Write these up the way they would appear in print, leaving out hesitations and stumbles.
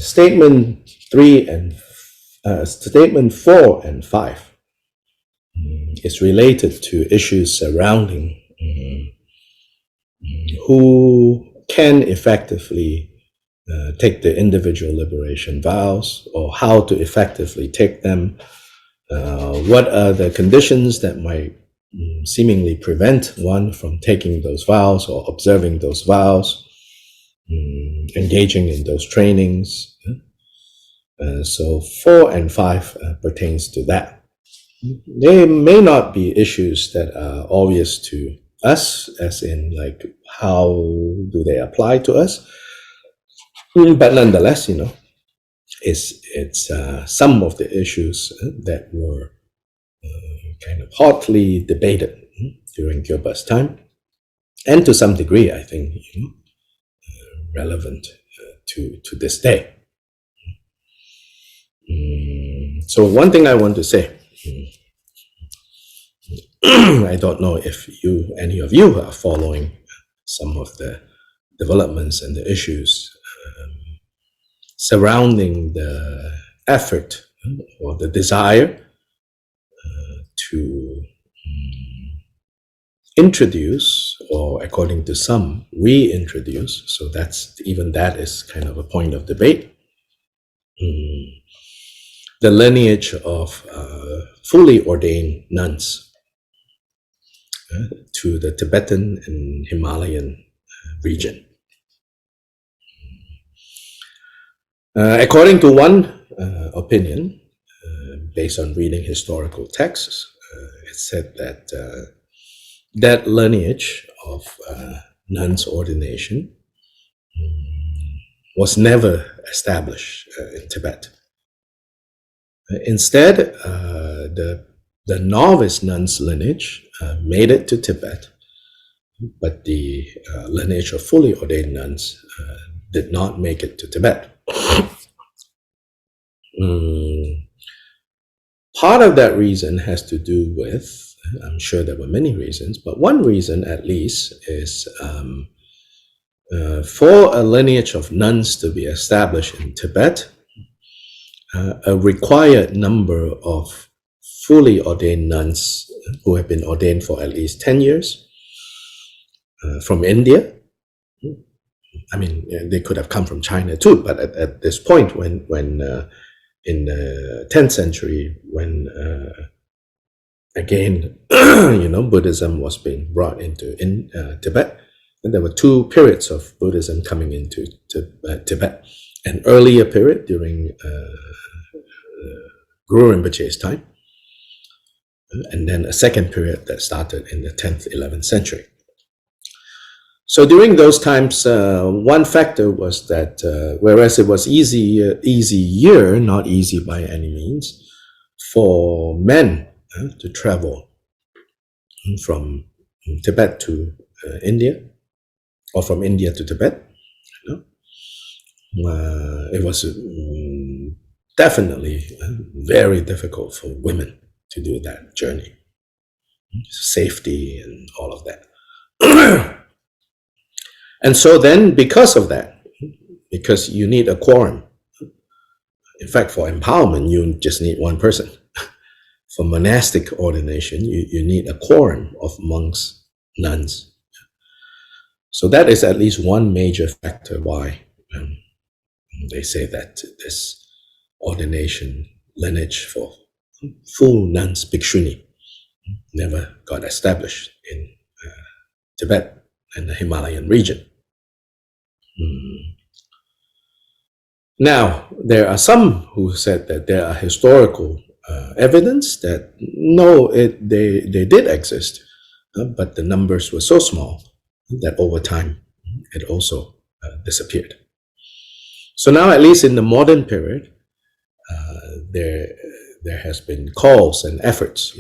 Statement 4 and 5 is related to issues surrounding who can effectively take the individual liberation vows, or how to effectively take them. What are the conditions that might seemingly prevent one from taking those vows or observing those vows, engaging in those trainings. So 4 and 5 pertains to that. They may not be issues that are obvious to us, as in like how do they apply to us, but nonetheless, it's some of the issues that were kind of hotly debated during Gilbert's time, and to some degree, I think, relevant to this day. So one thing I want to say, I don't know if any of you are following some of the developments and the issues surrounding the effort or the desire to introduce, or according to some, reintroduce, so that is kind of a point of debate, the lineage of fully ordained nuns to the Tibetan and Himalayan region. According to one opinion, based on reading historical texts, it said that that lineage of nuns' ordination was never established in Tibet. Instead, the novice nuns' lineage made it to Tibet, but the lineage of fully ordained nuns did not make it to Tibet. Part of that reason has to do with, I'm sure there were many reasons, but one reason at least is for a lineage of nuns to be established in Tibet, a required number of fully ordained nuns who have been ordained for at least 10 years from India. I mean, they could have come from China too, but at this point, when in the 10th century, when again, Buddhism was being brought into Tibet, and there were two periods of Buddhism coming into Tibet. An earlier period during Guru Rinpoche's time, and then a second period that started in the 10th, 11th century. So during those times, one factor was that whereas it was easier, not easy by any means, for men to travel from Tibet to India, or from India to Tibet, it was definitely very difficult for women to do that journey. Safety and all of that. And so then, because of that, because you need a quorum, in fact, for empowerment, you just need one person. For monastic ordination, you need a quorum of monks, nuns. So that is at least one major factor why they say that this ordination lineage for full nuns, bhikshuni, never got established in Tibet and the Himalayan region. Now, there are some who said that there are historical evidence that no, they did exist, but the numbers were so small that over time it also disappeared. So now, at least in the modern period, there has been calls and efforts,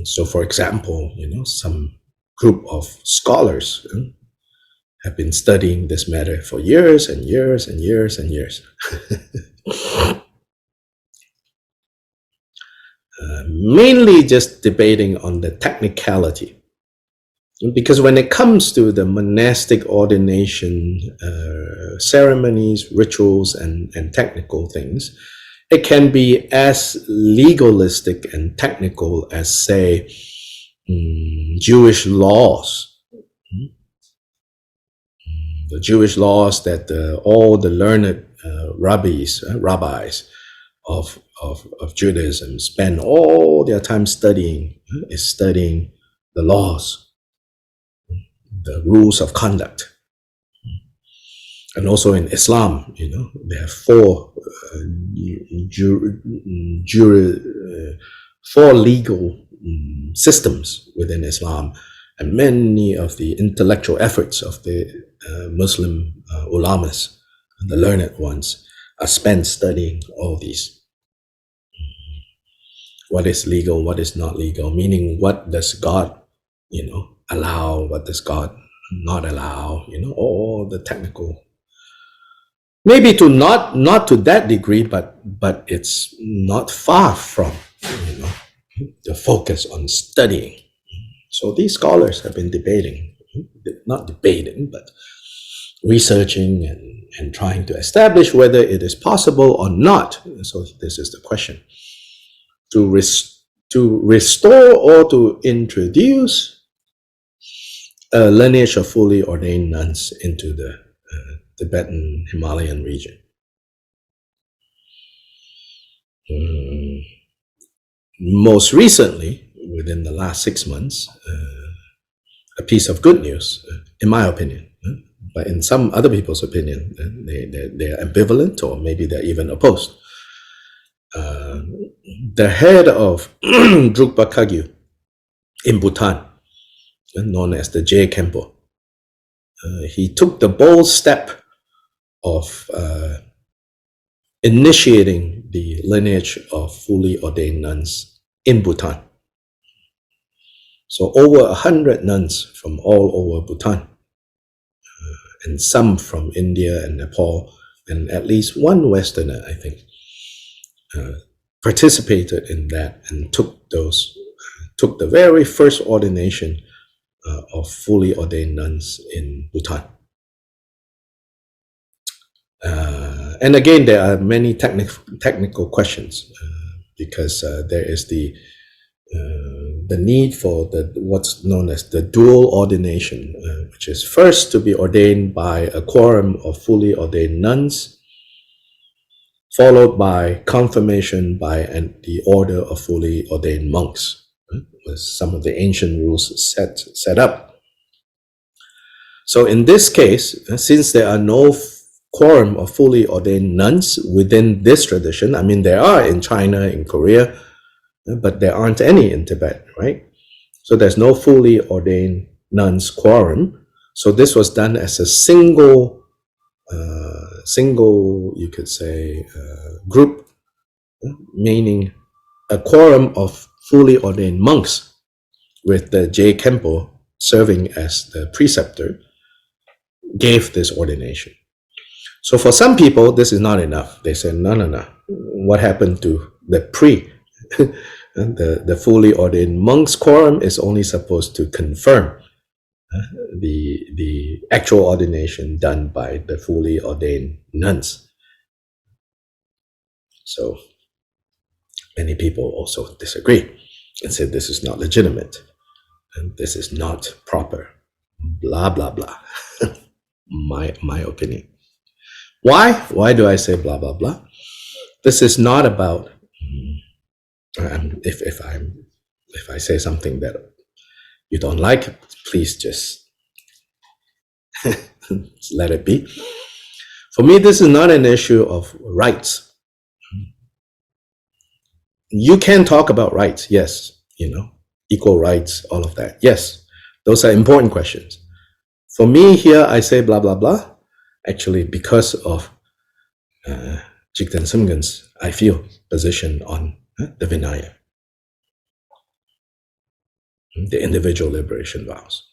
So, for example, some group of scholars have been studying this matter for years and years and years and years. Mainly just debating on the technicality Because when it comes to the monastic ordination ceremonies, rituals, and technical things, it can be as legalistic and technical as, say, Jewish laws. The Jewish laws that all the learned rabbis of Judaism spend all their time studying, is studying the laws, the rules of conduct. And also in Islam, they have four legal systems within Islam, and many of the intellectual efforts of the Muslim ulamas, the learned ones, are spent studying all these. What is legal, what is not legal, meaning what does God, allow, what does God not allow, all the technical. Maybe to not to that degree, but it's not far from, the focus on studying. So these scholars have been debating, not debating, but researching and trying to establish whether it is possible or not. So this is the question: to restore or to introduce a lineage of fully ordained nuns into the Tibetan Himalayan region. Most recently, within the last 6 months, a piece of good news, in my opinion, but in some other people's opinion, they're ambivalent, or maybe they're even opposed. The head of Drukpa Kagyu in Bhutan, known as the J Khenpo, he took the bold step of initiating the lineage of fully ordained nuns in Bhutan. So over 100 nuns from all over Bhutan, and some from India and Nepal, and at least one Westerner, I think, participated in that and took the very first ordination of fully ordained nuns in Bhutan. And again, there are many technical questions, because there is the need for what's known as the dual ordination, which is first to be ordained by a quorum of fully ordained nuns, followed by confirmation by the order of fully ordained monks, with some of the ancient rules set up. So in this case, since there are no quorum of fully ordained nuns within this tradition, I mean, there are in China, in Korea, but there aren't any in Tibet, right? So there's no fully ordained nuns quorum. So this was done as a single, you could say, group, meaning a quorum of fully ordained monks, with the J Khenpo serving as the preceptor, gave this ordination. So for some people, this is not enough. They said, no. What happened to the the fully ordained monks quorum is only supposed to confirm the actual ordination done by the fully ordained nuns. So many people also disagree and said this is not legitimate and this is not proper. Blah, blah, blah. my opinion. Why do I say blah, blah, blah? This is not about, if I say something that you don't like, please just let it be. For me, this is not an issue of rights. You can talk about rights, yes, equal rights, all of that. Yes, those are important questions. For me here, I say blah, blah, blah, actually because of Jigten Sumgön's, I feel, position on the Vinaya, the individual liberation vows.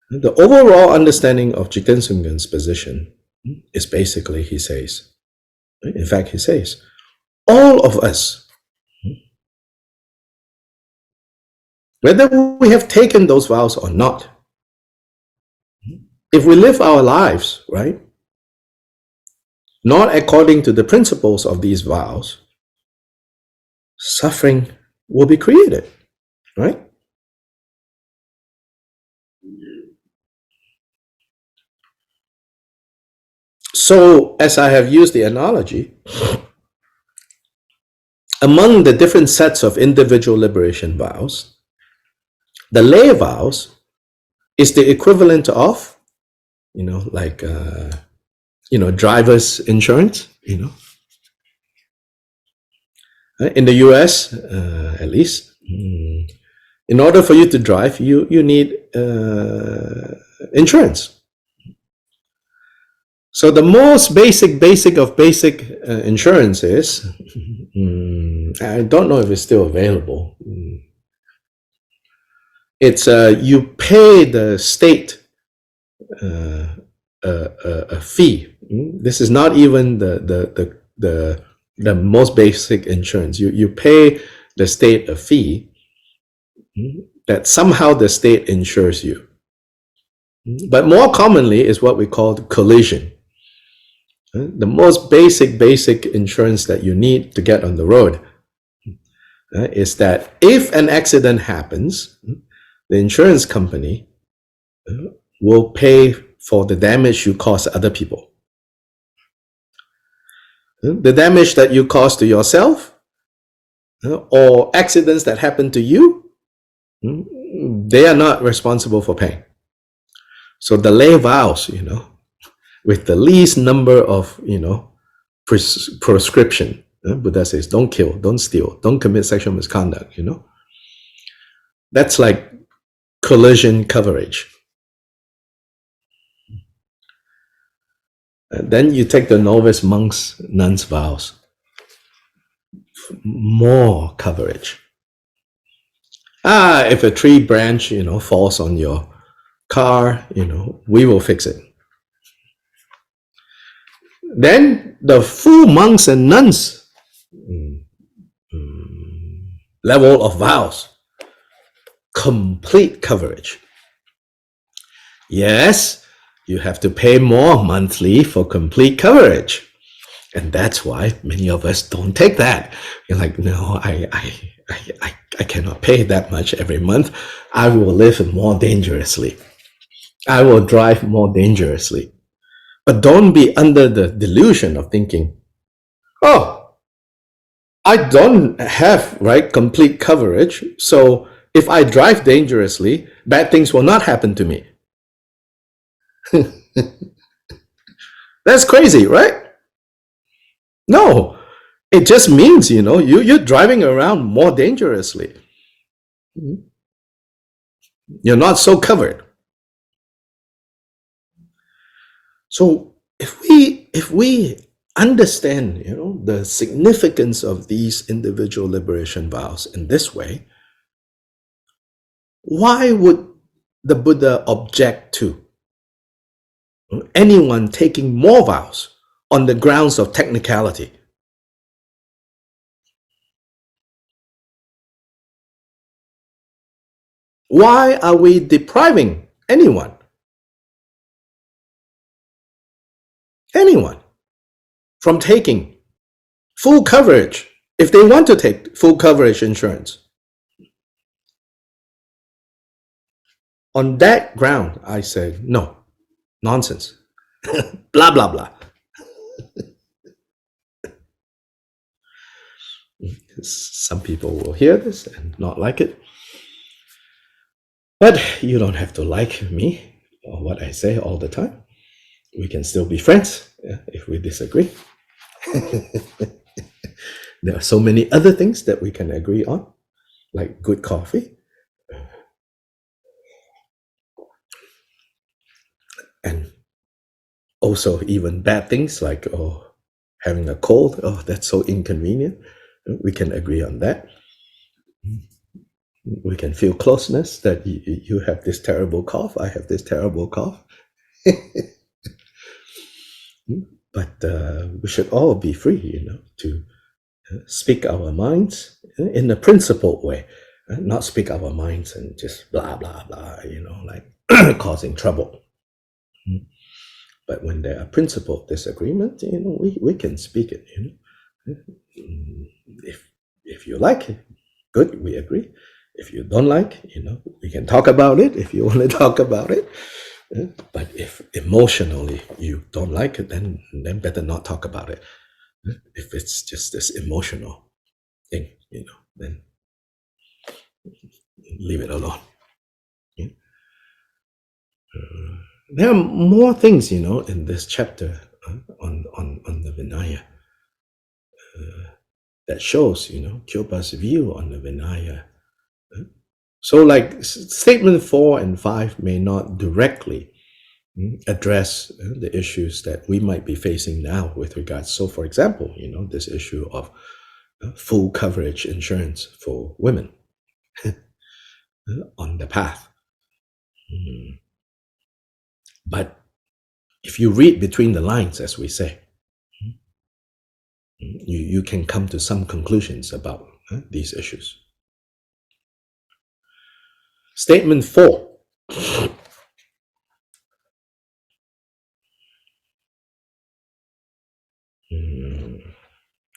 The overall understanding of Jigten Sumgön's position is basically, he says, in fact, he says, all of us whether we have taken those vows or not. If we live our lives, right, not according to the principles of these vows, suffering will be created, right? So, as I have used the analogy, among the different sets of individual liberation vows, the lay vows is the equivalent of, like, driver's insurance, in the US, at least. In order for you to drive, you need insurance. So the most basic of basic insurance is, I don't know if it's still available. It's you pay the state a fee. This is not even the most basic insurance. You pay the state a fee that somehow the state insures you. But more commonly is what we call collision. The most basic insurance that you need to get on the road is that if an accident happens, the insurance company will pay for the damage you cause other people. The damage that you cause to yourself or accidents that happen to you, they are not responsible for paying. So the lay vows, with the least number of, prescription. Buddha says, don't kill, don't steal, don't commit sexual misconduct, That's like collision coverage. And then you take the novice monks, nuns vows. More coverage. If a tree branch, falls on your car, we will fix it. Then the full monks and nuns level of vows, complete coverage. Yes, you have to pay more monthly for complete coverage. And that's why many of us don't take that. You're like, no, I cannot pay that much every month. I will live more dangerously. I will drive more dangerously. But don't be under the delusion of thinking, oh, I don't have complete coverage, so if I drive dangerously, bad things will not happen to me. That's crazy, right? No, it just means, you're driving around more dangerously. You're not so covered. So if we understand, the significance of these individual liberation vows in this way, why would the Buddha object to anyone taking more vows on the grounds of technicality? Why are we depriving anyone from taking full coverage if they want to take full coverage insurance? On that ground, I said, no, nonsense, blah, blah, blah. Some people will hear this and not like it. But you don't have to like me or what I say all the time. We can still be friends if we disagree. There are so many other things that we can agree on, like good coffee. And also even bad things like having a cold. Oh, that's so inconvenient. We can agree on that. We can feel closeness, that you have this terrible cough, I have this terrible cough. But we should all be free, to speak our minds in a principled way. not speak our minds and just blah, blah, blah, like causing trouble. But when there are principle disagreement, we can speak it, If you like it, good, we agree. If you don't like, we can talk about it if you want to talk about it. But if emotionally you don't like it, then better not talk about it. If it's just this emotional thing, then leave it alone. There are more things, in this chapter on the Vinaya that shows, Kyopa's view on the Vinaya. So, like statement 4 and 5 may not directly address the issues that we might be facing now with regards. So, for example, this issue of full coverage insurance for women on the path. But if you read between the lines, as we say, you can come to some conclusions about these issues. Statement 4.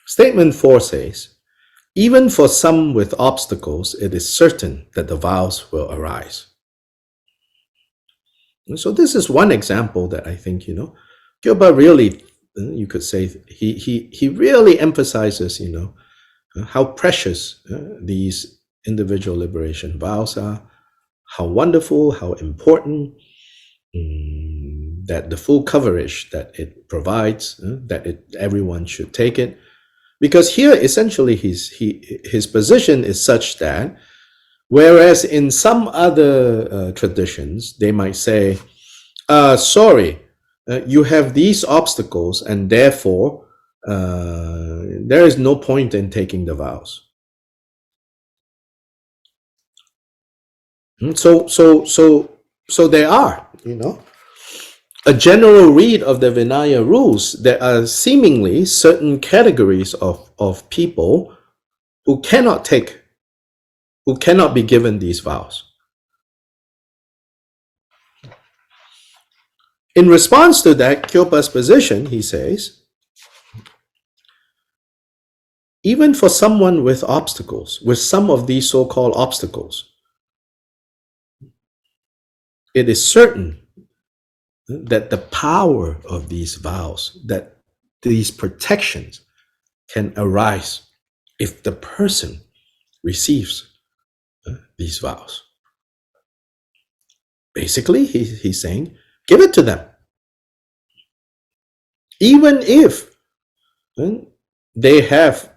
Statement 4 says, even for some with obstacles, it is certain that the vows will arise. And so this is one example that I think, Kyopa really, you could say, he really emphasizes, how precious these individual liberation vows are, how wonderful, how important, that the full coverage that it provides, that everyone should take it. Because here, essentially, his position is such that, whereas in some other traditions, they might say, sorry, you have these obstacles, and therefore, there is no point in taking the vows. So there are, a general read of the Vinaya rules. There are seemingly certain categories of people who cannot be given these vows. In response to that, Kyopa's position, he says, even for someone with obstacles, with some of these so-called obstacles, it is certain that the power of these vows, that these protections can arise if the person receives these vows. Basically, he's saying, give it to them. Even if they have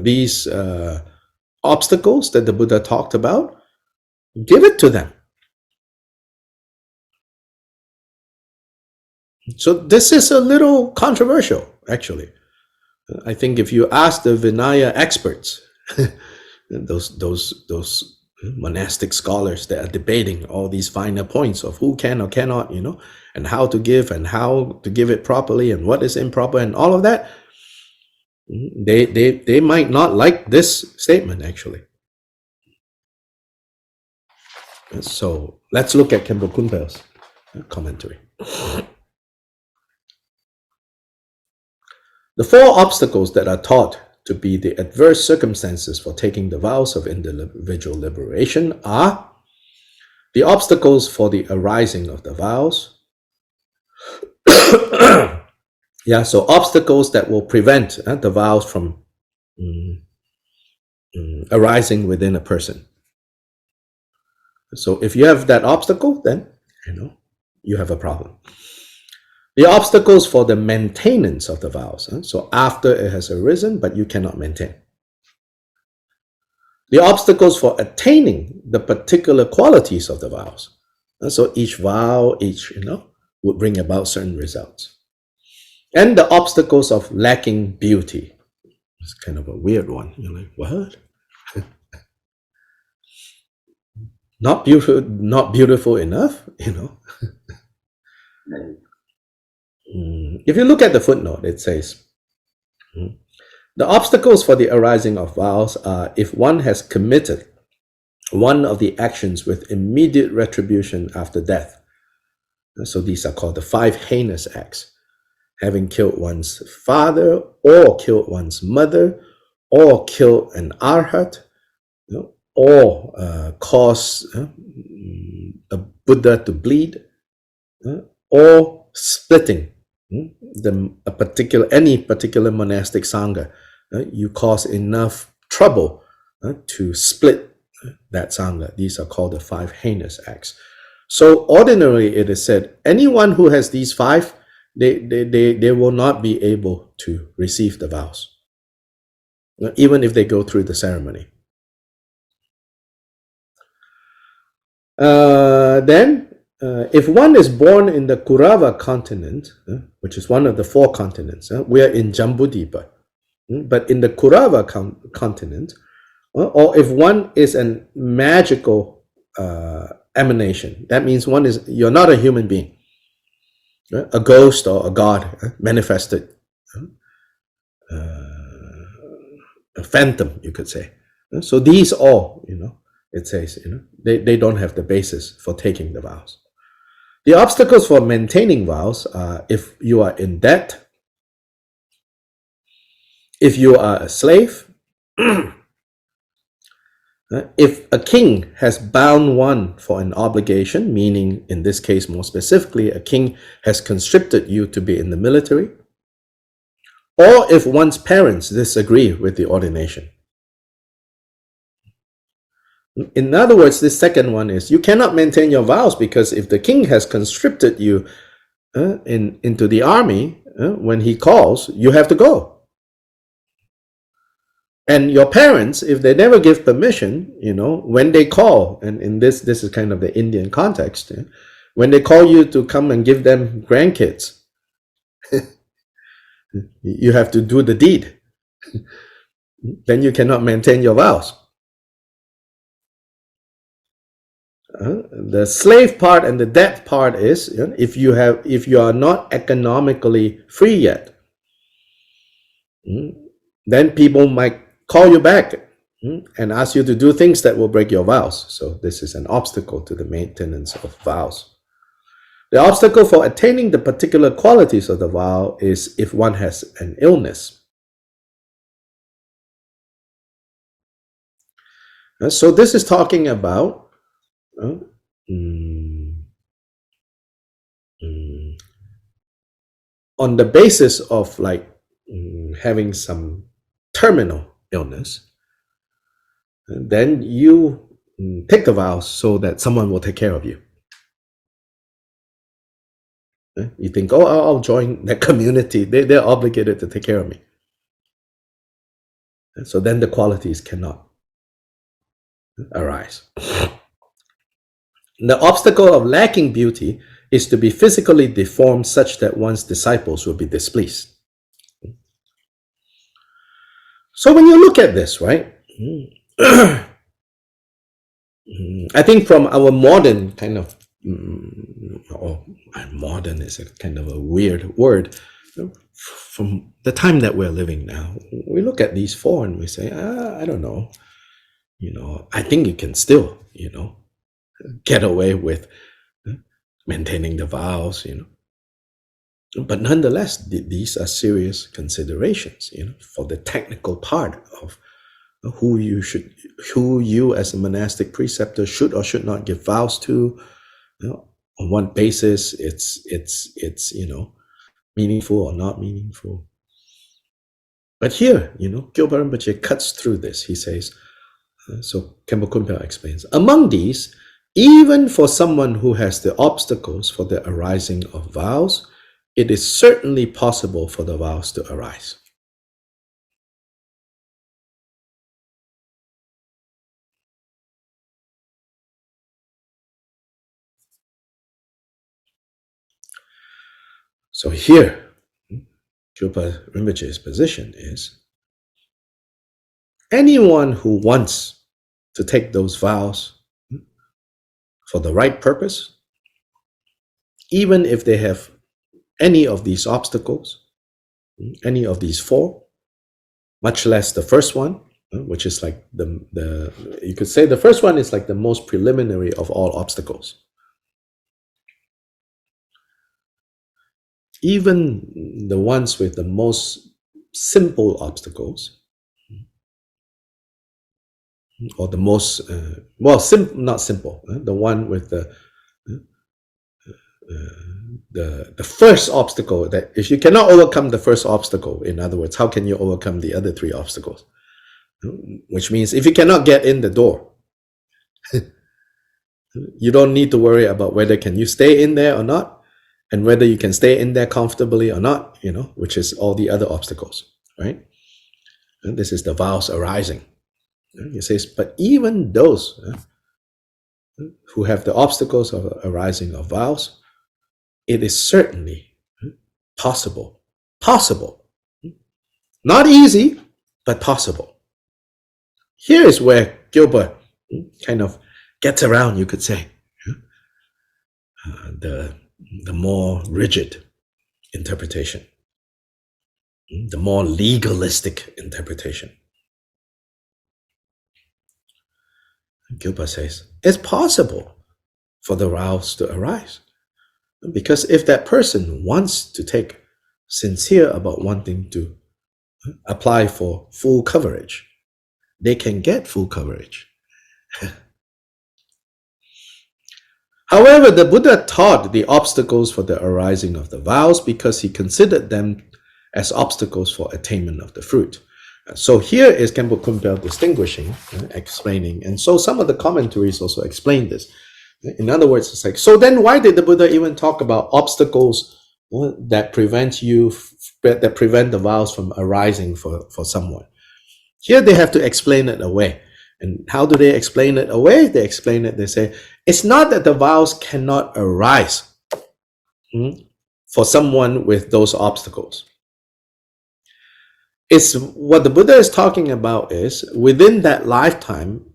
these obstacles that the Buddha talked about, give it to them. So this is a little controversial, actually. I think if you ask the Vinaya experts, those monastic scholars that are debating all these finer points of who can or cannot, and how to give it properly and what is improper and all of that, they might not like this statement, actually. So let's look at Khenpo Kunpal's commentary. The 4 obstacles that are taught to be the adverse circumstances for taking the vows of individual liberation are the obstacles for the arising of the vows. So obstacles that will prevent the vows from arising within a person. So if you have that obstacle, then you have a problem. The obstacles for the maintenance of the vows. So after it has arisen, but you cannot maintain. The obstacles for attaining the particular qualities of the vows. So each vow, would bring about certain results. And the obstacles of lacking beauty. It's kind of a weird one. You're like, what? Not beautiful enough, If you look at the footnote, it says, the obstacles for the arising of vows are if one has committed one of the actions with immediate retribution after death. So these are called the 5 heinous acts. Having killed one's father, or killed one's mother, or killed an arhat, or cause a Buddha to bleed, or splitting any particular monastic sangha. You cause enough trouble to split that sangha. These are called the 5 heinous acts. So ordinarily it is said, anyone who has these 5, they will not be able to receive the vows, even if they go through the ceremony. Then, if one is born in the Kurava continent, which is one of the 4 continents, we are in Jambudvipa, but in the Kurava continent, or if one is a magical emanation, that means you're not a human being, a ghost or a god manifested, a phantom, you could say. So these all, it says, they don't have the basis for taking the vows. The obstacles for maintaining vows are if you are in debt, if you are a slave, if a king has bound one for an obligation, meaning in this case more specifically, a king has conscripted you to be in the military, or if one's parents disagree with the ordination. In other words, this second one is you cannot maintain your vows because if the king has conscripted you into the army, when he calls, you have to go. And your parents, if they never give permission, when they call, and in this is kind of the Indian context, when they call you to come and give them grandkids, you have to do the deed. Then you cannot maintain your vows. The slave part and the debt part is if you are not economically free yet, then people might call you back and ask you to do things that will break your vows. So this is an obstacle to the maintenance of vows. The obstacle for attaining the particular qualities of the vow is if one has an illness. So this is talking about on the basis of having some terminal illness, then you take the vows so that someone will take care of you. You think, I'll join that community. They're obligated to take care of me. So then the qualities cannot arise. The obstacle of lacking beauty is to be physically deformed such that one's disciples will be displeased. So when you look at this, right, I think from our modern kind of, modern is a kind of a weird word, from the time that we're living now, we look at these 4 and we say, I don't know, I think you can still, get away with maintaining the vows, but nonetheless, these are serious considerations, for the technical part of who you as a monastic preceptor should or should not give vows to, on what basis it's meaningful or not meaningful. But here, Gyalpa Rinpoche cuts through this. He says, so Khenpo Kunpal explains, among these, even for someone who has the obstacles for the arising of vows, it is certainly possible for the vows to arise. So here, Gyalpa Rinpoche's position is, anyone who wants to take those vows for the right purpose, even if they have any of these obstacles, any of these 4, much less the first one, which is like the you could say the first one is like the most preliminary of all obstacles. Even the ones with the most simple obstacles, or the most not simple, the one with the first obstacle, that if you cannot overcome the first obstacle, in other words, how can you overcome the other three obstacles? Which means if you cannot get in the door, you don't need to worry about whether can you stay in there or not, and whether you can stay in there comfortably or not, which is all the other obstacles, right? And this is the vows arising. He says, but even those who have the obstacles of arising of vows, it is certainly possible. Not easy, but possible. Here is where Gilbert kind of gets around, you could say, the more rigid interpretation, the more legalistic interpretation. Gilbert says, it's possible for the vows to arise. Because if that person wants to take sincere about wanting to apply for full coverage, they can get full coverage. However, the Buddha taught the obstacles for the arising of the vows because he considered them as obstacles for attainment of the fruit. So here is Khenpo Kunpal distinguishing, explaining, and so some of the commentaries also explain this. In other words, it's like, so then why did the Buddha even talk about obstacles that prevent the vows from arising for someone? Here they have to explain it away. And how do they explain it away? They explain it, they say, it's not that the vows cannot arise for someone with those obstacles. It's what the Buddha is talking about is within that lifetime,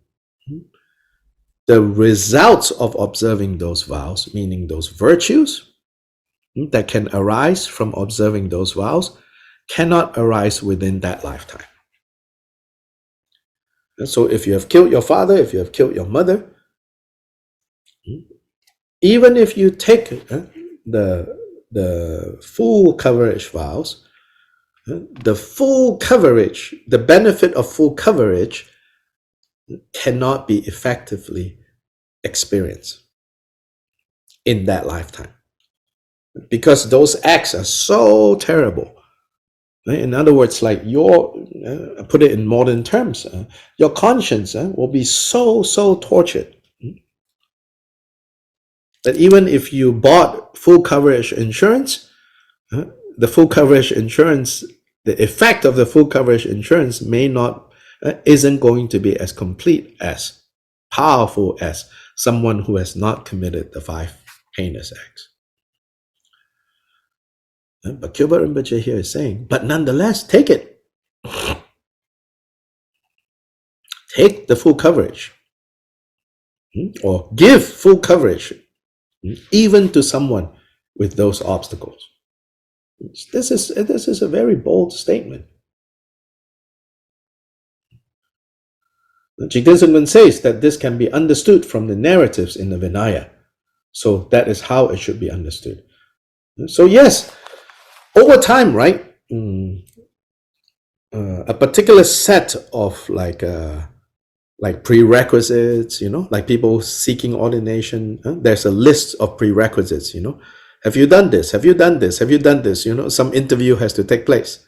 the results of observing those vows, meaning those virtues that can arise from observing those vows, cannot arise within that lifetime. And so if you have killed your father, if you have killed your mother, even if you take the full coverage vows, the full coverage, the benefit of full coverage cannot be effectively experienced in that lifetime because those acts are so terrible. In other words, like put it in modern terms, your conscience will be so tortured that even if you bought full coverage insurance, the full coverage insurance, the effect of the full coverage insurance isn't going to be as complete, as powerful as someone who has not committed the 5 heinous acts. But Gilbert Rinpoche here is saying, but nonetheless, take it. Take the full coverage, or give full coverage, even to someone with those obstacles. This is a very bold statement. Jigten Sungmun says that this can be understood from the narratives in the Vinaya. So that is how it should be understood. So yes, over time, right, a particular set of like prerequisites, like people seeking ordination, there's a list of prerequisites, Have you done this? Have you done this? Have you done this? Some interview has to take place.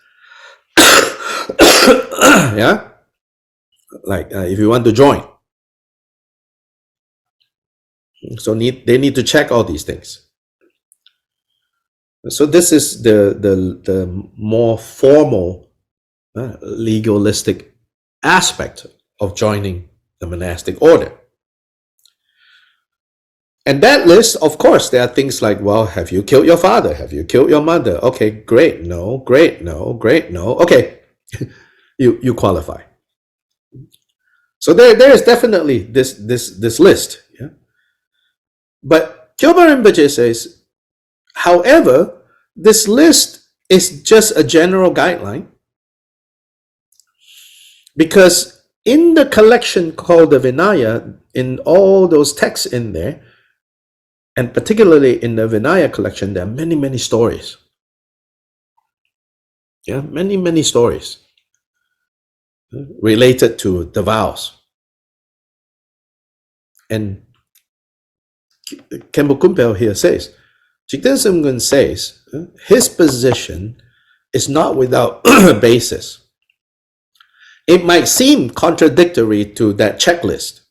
Yeah? Like if you want to join. So they need to check all these things. So this is the more formal legalistic aspect of joining the monastic order. And that list, of course, there are things like, well, have you killed your father? Have you killed your mother? Okay, great, no, great, no, great, no. Okay, you qualify. So there is definitely this list. Yeah? But Gilbert Rinpoche says, however, this list is just a general guideline. Because in the collection called the Vinaya, in all those texts in there, and particularly in the Vinaya collection, there are many, many stories. Yeah, many, many stories related to the vows. And Khenpo Kunpal here says, Jigten Sumgun says, his position is not without basis. It might seem contradictory to that checklist,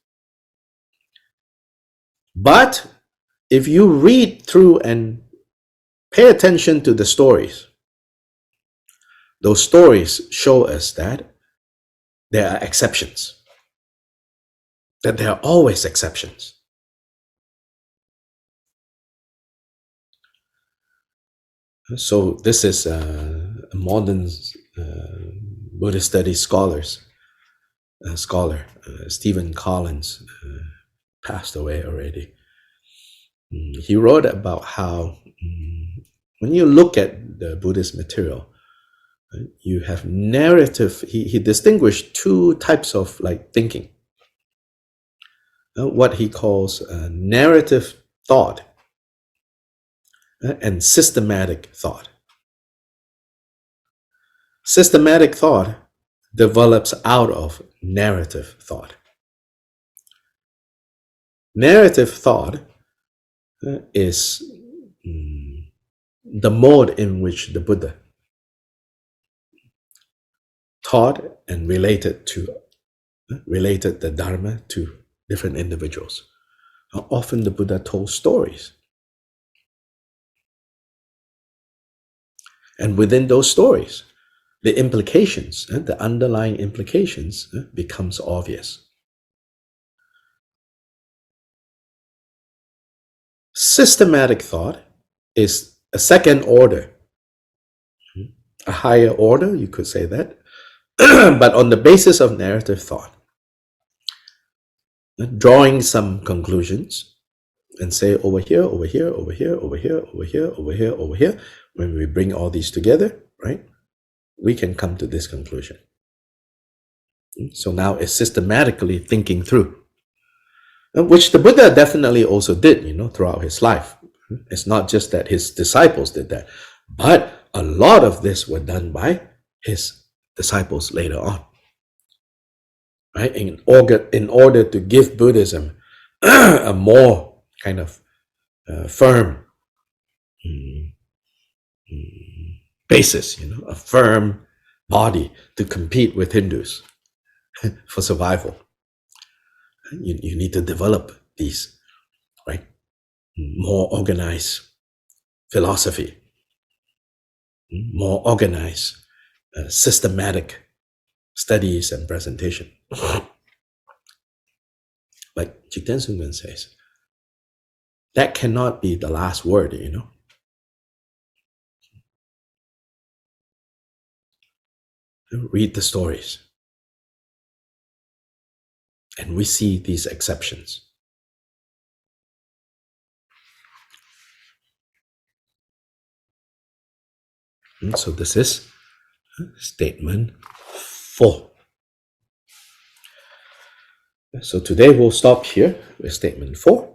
but if you read through and pay attention to the stories, those stories show us that there are exceptions, that there are always exceptions. So this is a modern Buddhist studies scholar, Stephen Collins, passed away already. He wrote about how when you look at the Buddhist material, you have narrative. He distinguished two types of thinking. What he calls narrative thought and systematic thought. Systematic thought develops out of narrative thought. Narrative thought is the mode in which the Buddha taught and related the Dharma to different individuals. Often the Buddha told stories. And within those stories, the implications, the underlying implications becomes obvious. Systematic thought is a second order, a higher order, you could say that, but on the basis of narrative thought, drawing some conclusions and say over here, over here, over here, over here, over here, over here, over here. When we bring all these together, right, we can come to this conclusion. So now it's systematically thinking through, which the Buddha definitely also did, throughout his life. It's not just that his disciples did that, but a lot of this were done by his disciples later on, right? In order to give Buddhism a more kind of firm basis, a firm body to compete with Hindus for survival. You need to develop these, right? More organized philosophy, more organized, systematic studies and presentation. Like Jigten Sumgun says, that cannot be the last word, Read the stories. And we see these exceptions. And so this is statement 4. So today we'll stop here with statement 4.